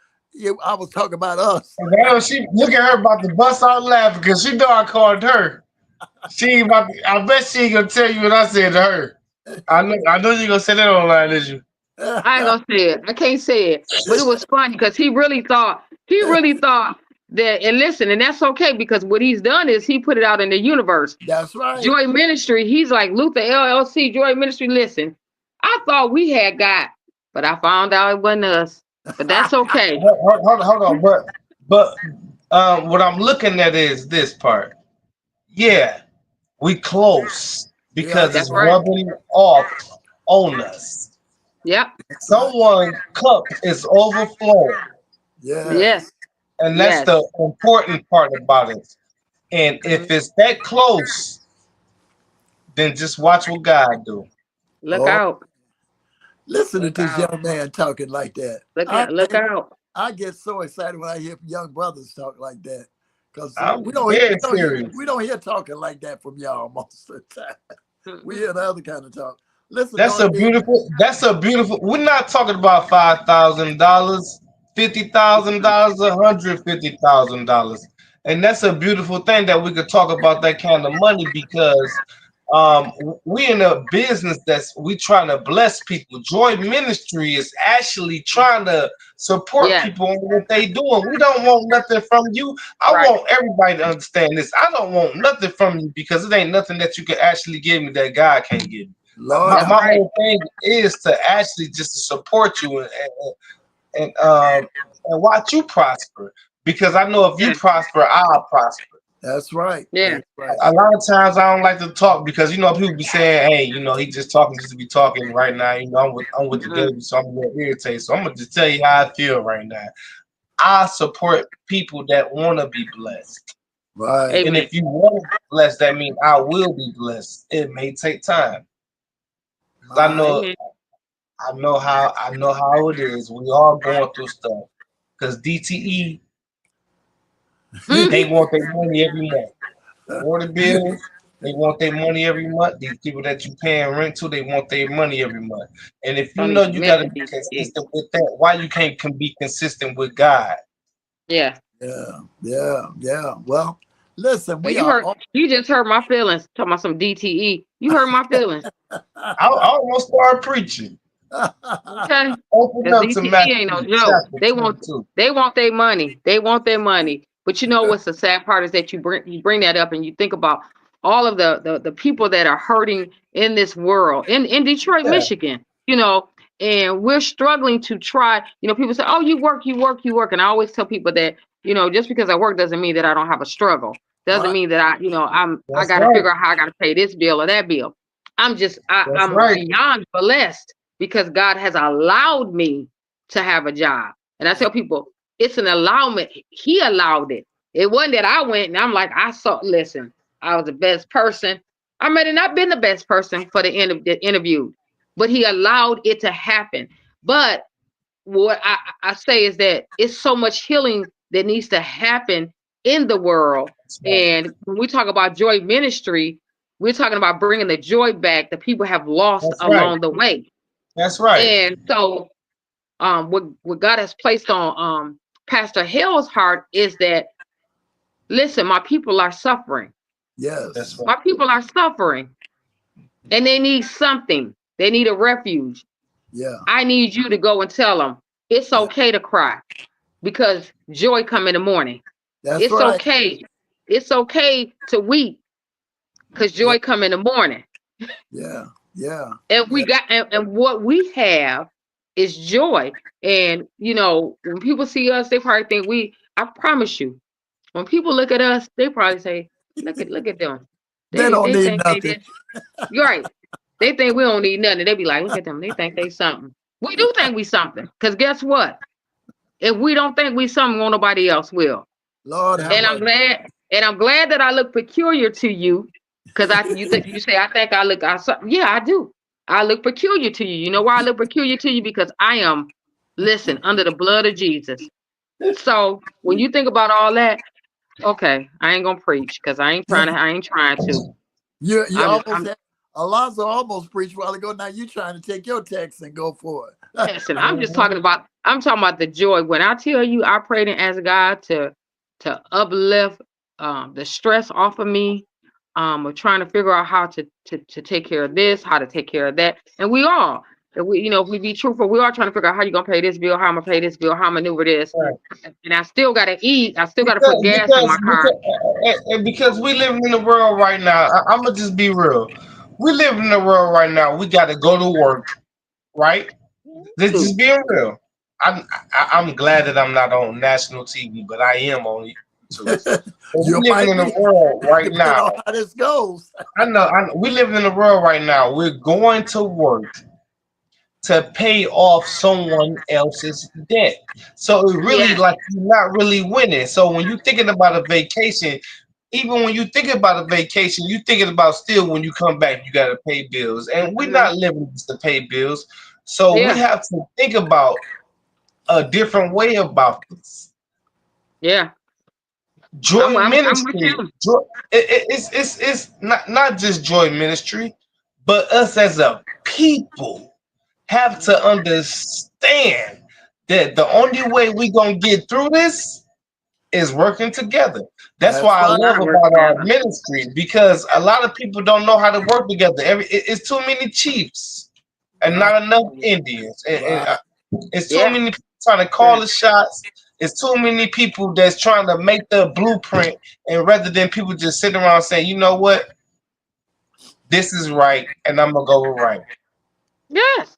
I was talking about us. Now she look at her about to bust out laughing because she know I called her. She ain't about to, I bet she ain't gonna tell you what I said to her. I know you gonna say that online, is you? I ain't gonna say it. I can't say it. But it was funny because he really thought that, and listen, and that's okay because what he's done is he put it out in the universe. That's right. Joy Ministry, he's like Luther LLC, Joy Ministry. Listen, I thought we had got, but I found out it wasn't us. But that's okay. Hold on, but what I'm looking at is this part. Yeah, we close Yeah, because that's That's it's right. right. rubbing off on us. Yep. That's right. Someone cup is overflowing, Yes. Yes. and that's Yes. the important part about it. And if Mhm. it's that close, then just watch what God do. Look Oh, out. listen to Look this out. young man talking like that. Look out. Look out. I get so excited when I hear young brothers talk like that. Because I'm very serious. we don't hear talking like that from y'all most of the time. We hear the other kind of talk. Listen, That's a beautiful. We're not talking about $5,000, $50,000, $150,000, and that's a beautiful thing that we could talk about that kind of money because we in a business that's we trying to bless people. Joy Ministry is actually trying to support Yeah. people on what they doing. We don't want nothing from you. I Right. want everybody to understand this. I don't want nothing from you because it ain't nothing that you can actually give me that God can't give me. Lord, That's My right. whole thing is to actually just to support you and watch you prosper because I know if you Yeah. prosper, I'll prosper. that's right. Yeah. That's right. A lot of times I don't like to talk because people be saying, "Hey, he just talking just to be talking." Right now, I'm with the Mhm. baby, so I'm a little irritated. So I'm gonna just tell you how I feel right now. I support people that want to be blessed, Right. and Amen. if you want to be blessed, that means I will be blessed. It may take time because I My know Amen. I know how it is. We all going through stuff because DTE Mm. they want their money every month. The water bills, they want their money every month. These people that you paying rent to, they want their money every month. And if you Don't know even you got to mention be DTE. consistent with that, why you can't be consistent with God? Yeah. yeah. Well, listen, Well, we are all you just hurt my feelings talking about some DTE. You hurt my feelings. I almost started preaching. Okay. Open Because up to DTE ain't no Matthew joke. chapter They want 22. they want their money. They want their money. But you know what's the sad part is that you bring that up and you think about all of the people that are hurting in this world in Detroit, Yeah, Michigan, and we're struggling to try, people say, oh, you work, you work, you work. And I always tell people that, just because I work doesn't mean that I don't have a struggle. Doesn't right. mean that I that's gotta right. figure out how I gotta pay this bill or that bill. That's I'm right. beyond blessed because God has allowed me to have a job. And I tell people, it's an allowment. He allowed it. It wasn't that I went and I'm like, listen, I was the best person. I may have not been the best person for the interview, but he allowed it to happen. But what I say is that it's so much healing that needs to happen in the world. That's right. And when we talk about joy ministry, we're talking about bringing the joy back that people have lost That's right. along the way. That's right. And so what God has placed on Pastor Hale's heart is that, listen, my people are suffering. That's Yes. right. My people are suffering and they need something. They need a refuge. Yeah. I need you to go and tell them it's Yeah. okay to cry because joy come in the morning. That's It's right. okay. It's okay to weep because Yeah. joy come in the morning. Yeah. Yeah. And Yeah. and what we have is joy. And when people see us, they probably think I promise you, when people look at us, they probably say, look at them. They They don't they need think they nothing. did. You're right. They think we don't need nothing. They be like, look at them. They think they something. We do think we something. Because guess what? If we don't think we something, won't nobody else will. Lord have And mercy. I'm glad that I look peculiar to you. Because you say I think yeah, I do. I look peculiar to you. You know why I look peculiar to you? Because I am, listen, under the blood of Jesus. So when you think about all that, okay, I ain't gonna preach because I ain't trying to. You almost I'm had Alonzo almost preached a while ago. Now you trying to take your text and go for it. listen, Mhm. I'm talking about the joy. When I tell you I prayed and asked God to uplift the stress off of me, of trying to figure out how to take care of this, how to take care of that. And if we be truthful, we are trying to figure out how you gonna pay this bill, how I'm gonna pay this bill, how I'm maneuver this. Right. And I still gotta eat, I still gotta put Because gas in my because car. because and because we live in the world right now. I'm gonna just be real. We live in the world right now. We got to go to work, right? This just being real. I'm glad that I'm not on national TV, but I am on YouTube. But You we living might in be, the world right depending on now. how this goes. I know. We living in the world right now. We're going to work to pay off someone else's debt. So it really Yeah, like you're not really winning. So when you're thinking about a vacation, even when you think about a vacation, you thinking about still when you come back, you gotta pay bills. And we're mhm, not living just to pay bills. So we yeah, have to think about a different way about this. yeah. Joy I'm with Ministry. you. It's not just Joy Ministry, but us as a people have to understand that the only way we gonna get through this is working together. That's That's why I right. love Gotta work about our together. ministry because a lot of people don't know how to work together. It's too many chiefs and Right. not enough Indians. Right. It's too Yeah. many people trying to call the shots. It's too many people that's trying to make the blueprint, and rather than people just sitting around saying, you know what, this is right, and I'm gonna go with right. Yes.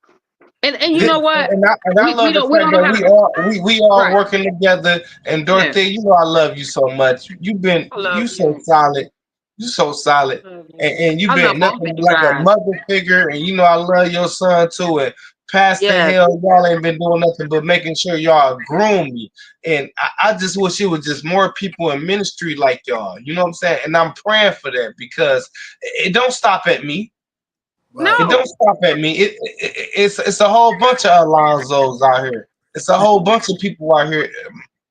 And you know what? And I We love the don't fact know that how to. we all Right. working together. And Yeah. Dorothea, you know I love you so much. I You love so you. solid. You so solid. And you've I love been both of nothing you like a guys. mother figure. And you know I love your son too. And Pastor Yes. Hale, y'all ain't been doing nothing but making sure y'all groom me. And I just wish it was just more people in ministry like y'all. You know what I'm saying? And I'm praying for that because it don't stop at me. Right. It No. don't stop at me. It's a whole bunch of Alonzos out here. It's a whole bunch of people out here.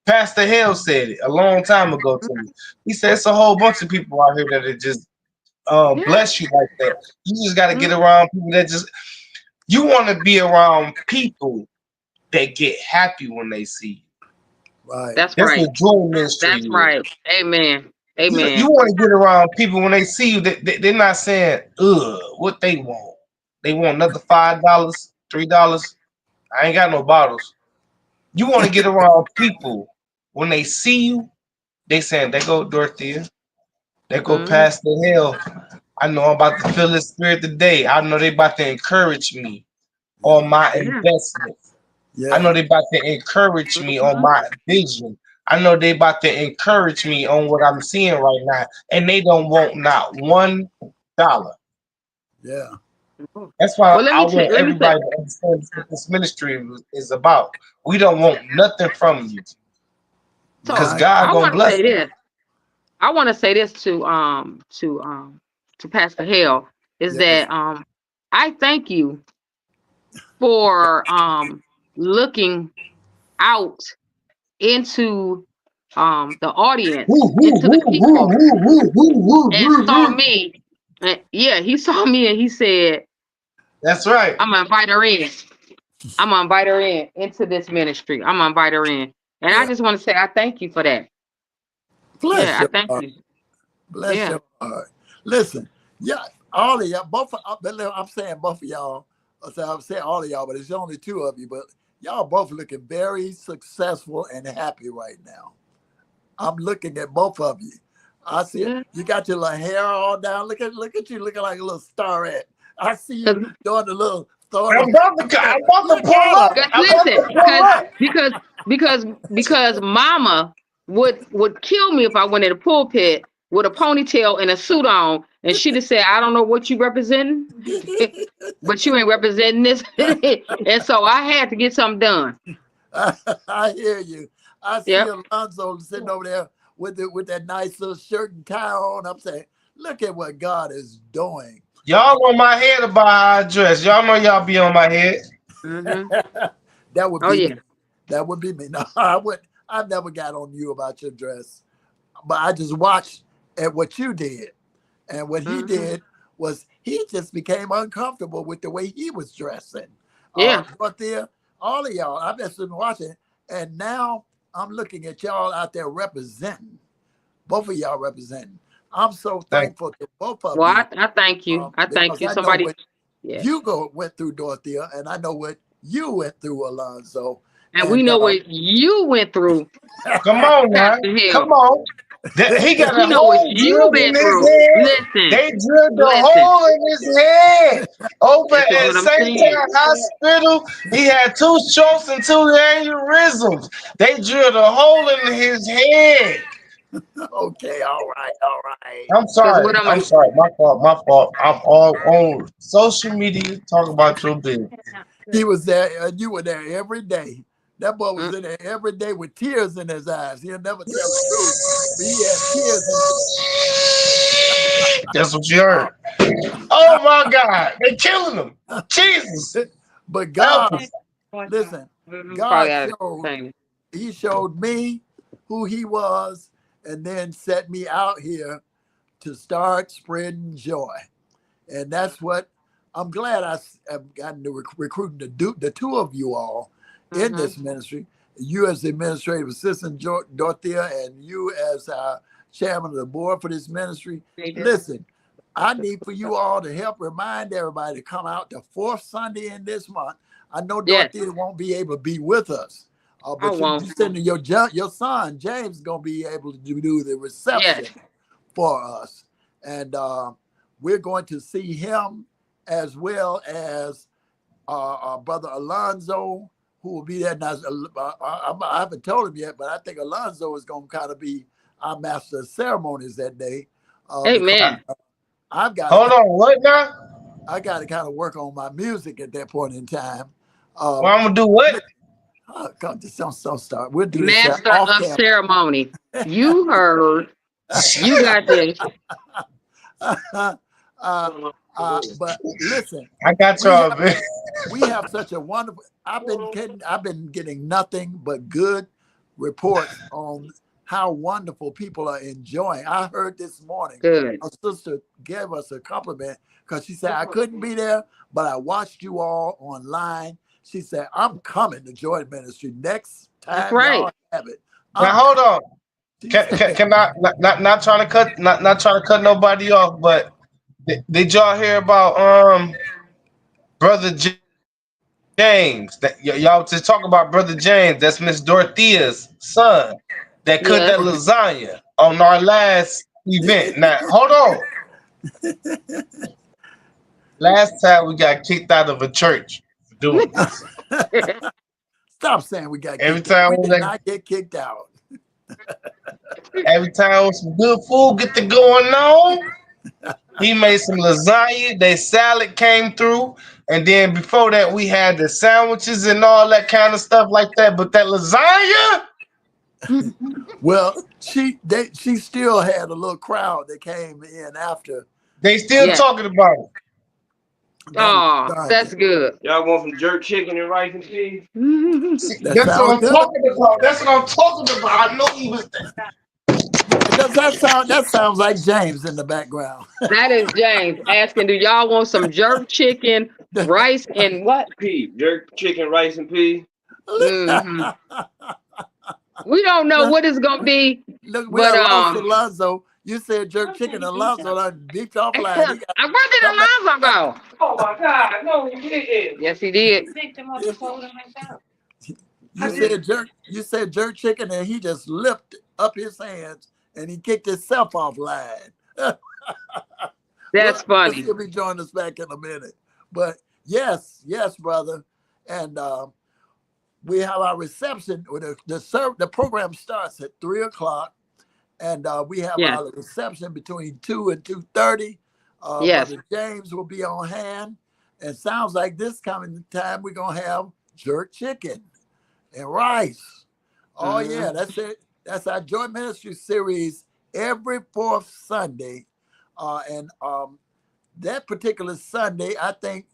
Pastor Hale said it a long time ago to me. He said it's a whole bunch of people out here that just Yeah. bless you like that. You just got to get Mhm. around people that just you want to be around people that get happy when they see you. Right. That's That's right. what joy ministry That's is. right. Amen. You Amen. want to get around people when they see you. They're not saying, "Ugh, what they want." They want another $5, $3. I ain't got no bottles. You want to get around people when they see you, they saying, "They go Dorothea, they go Hmm. past the hill." I know I'm about to feel this spirit today. I know they about to encourage me Yeah. on my Yeah. investment. I Yeah. know they about to encourage me on Hmm. my vision. I know they about to encourage me on what I'm seeing right now, and they don't want not $1. Yeah. That's why Well, let I me tell. want Let me say. everybody to understand what this ministry is about. We don't want nothing from you, because So My God I gonna want to bless say us. this. I want to say this to Pastor Hale is yes. that I thank you for looking out into the audience, Woo, woo, into the woo, woo, people, woo, woo, woo, woo, and woo, saw woo. me. And yeah, he saw me and he said, That's right. "I'm gonna invite her in. I'm gonna invite her in into this ministry. I'm gonna invite her in." And I Yeah. just want to say I thank you for that. Bless Yeah, I your thank heart. you. Bless Yeah. your heart. Listen, yeah, all of y'all, I'm saying both of y'all. I'm saying all of y'all, but it's only two of you. But y'all both looking very successful and happy right now. I'm looking at both of you. I see it. Yeah. You got your little hair all down. Look at you looking like a little starette. I see you 'Cause doing the little throwing I'm them. about to, I'm about to Look pull at up. her. Cause I'm about listen, to pull up. because Mama would kill me if I went in the pulpit with a ponytail and a suit on, and she'd have said, "I don't know what you representing, but you ain't representing this." And so I had to get something done. I hear you. I see Yep. Alonzo sitting over there with that nice little shirt and tie on. I'm saying, look at what God is doing. Y'all on my head about how I dress. Y'all know y'all be on my head. Hmm. That would Oh be me. yeah. That would be me. No, I would. I've never got on you about your dress, but I just watched at what you did, and what he Hmm. did was he just became uncomfortable with the way he was dressing. Yeah. Dorothea, all of y'all, I've just been watching, and now I'm looking at y'all out there representing. Both of y'all representing. I'm so Thank thankful to both of Well, you I thank you. I thank because you. I know Somebody. what Yeah. went through, Dorothea, and I know what you went through, Alonzo. And we And know what you went through, Come on now. Pastor Come Hill. on. He got We a know what hole you've drilled been in his through. head. Listen. They drilled the Listen. hole in his head. Over This is at what I'm St. saying. John Hospital, he had 2 strokes and 2 aneurysms. They drilled a hole in his head. okay, all right, all right. I'm Because sorry. what I'm I'm sorry. My fault. My fault. I'm all on social media talking about your business. He was there, and you were there every day. That boy was mm, in there every day with tears in his eyes. He'll never tell the truth, but he had tears in his That's what you heard. Oh my God. They killing him. eyes. Jesus. But Help God, us. listen, probably God out of showed, thing. he showed me who he was, and then set me out here to start spreading joy. And that's what I'm glad have gotten to recruiting the two of you all in this ministry. You as the administrative assistant, Dorothea, and you as chairman of the board for this ministry. Listen, I need for you all to help remind everybody to come out the fourth Sunday in this month. I know Dorothea won't be able to be with us, but you send your son James is gonna be able to do the reception for us, and we're going to see him as well as our brother Alonzo, who will be there. Now, I haven't told him yet, but I think Alonzo is going to kind of be our master of ceremonies that day. Amen. I've got Hold on, what now? I got to kind of work on my music at that point in time. Well, I'm gonna do what? Come, don't start. We'll do Master of ceremony. You heard. You got this. But listen, I got y'all, man. We have such a wonderful. I've been getting nothing but good reports on how wonderful people are enjoying. I heard this morning a sister gave us a compliment because she said, I couldn't be there, but I watched you all online. She said, I'm coming to Joy Ministry next time. Y'all have it. Now hold on. Can I not trying to cut not trying to cut nobody off, but did y'all hear about Brother James? That y'all just talk about Brother James, that's Miss Dorothea's son, that cooked that lasagna on our last event. Now hold on. Last time we got kicked out of a church for doing this. Stop saying we got every kicked time out. We did not get kicked out. Every time some good food get to going on, he made some lasagna. Their salad came through, and then before that, we had the sandwiches and all that kind of stuff like that. But that lasagna, well, she still had a little crowd that came in after. They still talking about it. Oh, that's good. Y'all want some jerk chicken and rice and peas? That's what I'm talking about. That's what I'm talking about. I know he was there. That sounds like James in the background. That is James asking, do y'all want some jerk chicken, rice, and what? Pea. Jerk chicken, rice, and peas. We don't know what it's gonna be. Look, we lost Alonzo. You said jerk chicken, Alonzo done beat off line. Where did Alonzo go? Oh my God! No, you didn't. Yes, he did. You said jerk chicken, and he just lifted up his hands and he kicked himself off line. That's funny. He'll be joining us back in a minute. But yes, brother, and we have our reception. The program starts at 3:00. And we have our reception between 2 and 2:30. Brother James will be on hand. And sounds like this coming time we're gonna have jerk chicken and rice. Oh yeah, that's it. That's our Joy Ministry series every fourth Sunday. And that particular Sunday, I think,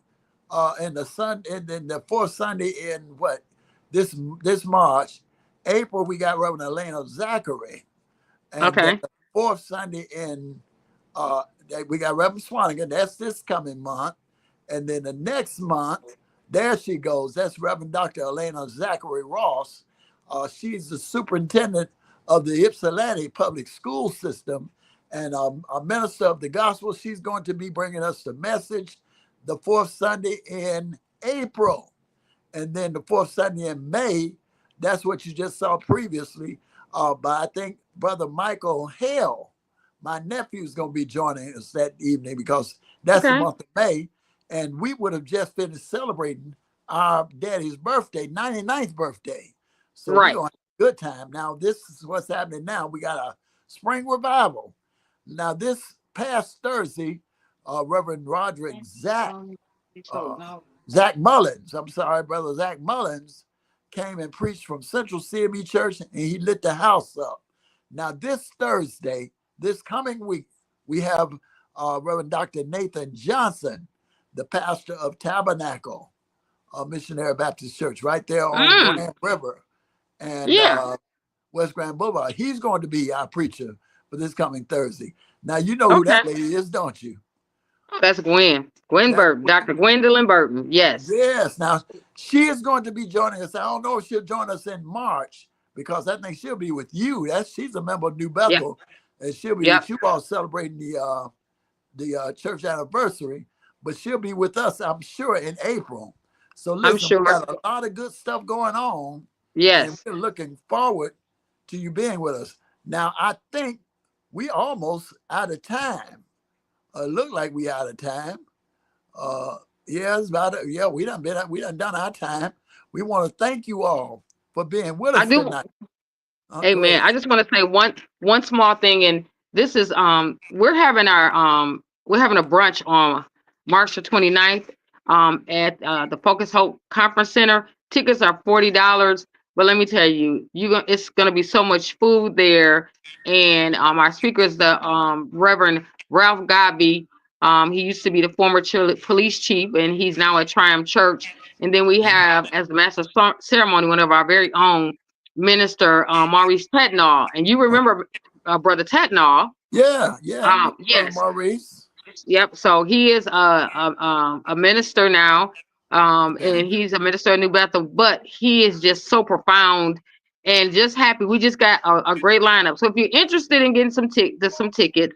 in the fourth Sunday in this March, April, we got Reverend Elena Zachary. And the fourth Sunday in we got Reverend Swanigan. That's this coming month. And then the next month, there she goes. That's Reverend Dr. Elena Zachary Ross. She's the superintendent of the Ypsilanti public school system and a minister of the gospel. She's going to be bringing us the message the fourth Sunday in April. And then the fourth Sunday in May, that's what you just saw previously. But I think Brother Michael Hale, my nephew, is going to be joining us that evening because that's the month of May. And we would have just finished celebrating our daddy's birthday, 99th birthday. So we're going to have a good time. Now, this is what's happening now. We got a spring revival. Now, this past Thursday, Reverend Roderick Zach Mullins, Brother Zach Mullins, came and preached from Central CME Church, and he lit the house up. Now, this Thursday, this coming week, we have Reverend Dr. Nathan Johnson, the pastor of Tabernacle Missionary Baptist Church, right there on Grand River. And West Grand Boulevard. He's going to be our preacher for this coming Thursday. Now, you know who Okay. that lady is, don't you? That's Gwen. Gwen That's Burton. Dr. Gwendolyn Burton. Yes. Yes. Now, she is going to be joining us. I don't know if she'll join us in March because I think she'll be with you. She's a member of New Bethel, and she'll be with you all celebrating the church anniversary. But she'll be with us, I'm sure, in April. So listen, I'm sure. we got a lot of good stuff going on. Yes. And we're looking forward to you being with us. Now, I think we almost out of time. Look like we out of time. Yeah, we done done our time. We want to thank you all for being with us tonight. Amen. I just want to say one small thing, and this is we're having a brunch on March the 29th at the Focus Hope Conference Center. Tickets are $40. But let me tell you, it's gonna be so much food there. And our speaker is the Reverend Ralph Gobby. He used to be the former police chief, and he's now at Triumph Church. And then we have, as the master ceremony, one of our very own minister, Maurice Tetnaw. And you remember Brother Tetnaw? Yeah. Yes, Maurice. Yep. So he is a minister now, and he's a minister in New Bethel. But he is just so profound and just happy. We just got a great lineup. So if you're interested in getting some tickets,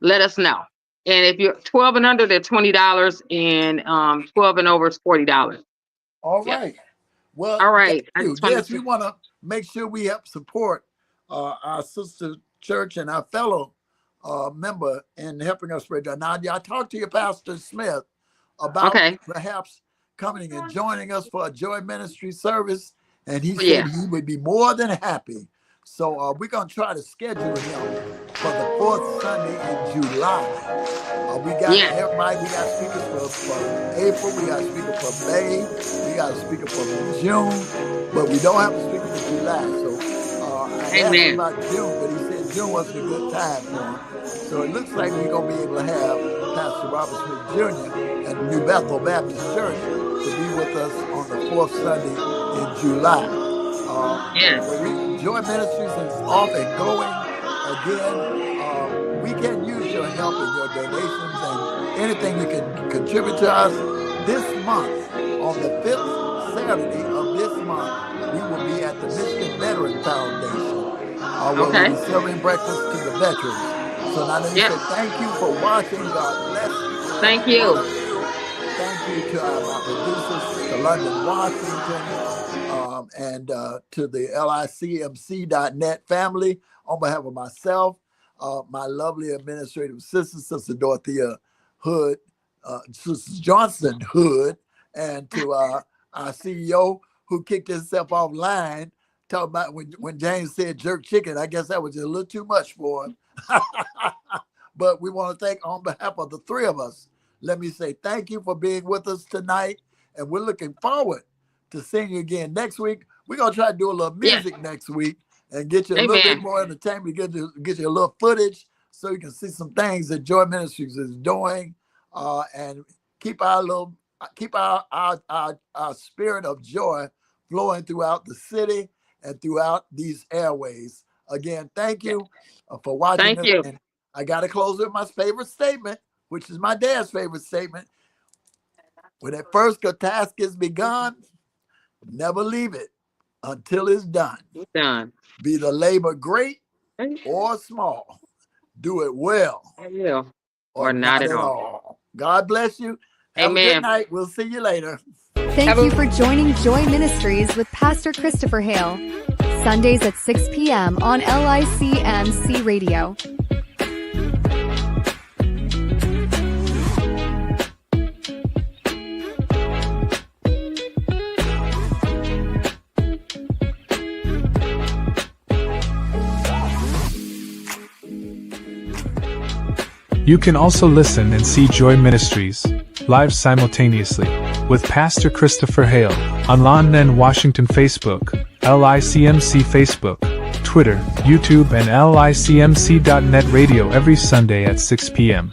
let us know. And if you're 12 and under, they're $20, and 12 and over is $40. All right. Well, all right. Yes, we want to make sure we help support our sister church and our fellow member in helping us spread that. Now, I talked to your Pastor Smith about perhaps coming and joining us for a Joy Ministry service, and he said he would be more than happy. So we're going to try to schedule him for the 4th Sunday in July. We got everybody. We got speakers for April. We got speakers for May. We got a speaker for June. But we don't have a speaker for July. So I asked him about June, but he said June wasn't a good time for him. So it looks like we're going to be able to have Pastor Robert Smith Jr. at New Bethel Baptist Church to be with us on the 4th Sunday in July. Joy Ministries is off and going again. We can use your help and your donations and anything you can contribute to us. This month, on the 5th Saturday of this month, we will be at the Michigan Veteran Foundation. Where we'll be serving breakfast to the veterans. So now let me say thank you for watching. God bless you. Thank you. Thank you to my producers, to London, Washington, and to the licmc.net family. On behalf of myself, my lovely administrative assistant, Sister Dorothea Hood, Sister Johnson Hood, and to our CEO who kicked himself offline, talking about when James said jerk chicken. I guess that was just a little too much for him. But we want to thank, on behalf of the three of us, let me say thank you for being with us tonight. And we're looking forward to seeing you again next week. We're going to try to do a little music next week and get you a little bit more entertainment, get you a little footage so you can see some things that Joy Ministries is doing, and keep our spirit of joy flowing throughout the city and throughout these airways. Again, thank you for watching. Thank you. And I got to close with my favorite statement, which is my dad's favorite statement. When that first task is begun, never leave it until it's done. Done. Be the labor great or small. Do it well. Or not at all. God bless you. Have a good night. We'll see you later. Thank you for joining Joy Ministries with Pastor Christopher Hale. Sundays at 6 p.m. on LICMC Radio. You can also listen and see Joy Ministries live simultaneously with Pastor Christopher Hale on London, Washington Facebook, LICMC Facebook, Twitter, YouTube, and LICMC.net radio every Sunday at 6 p.m.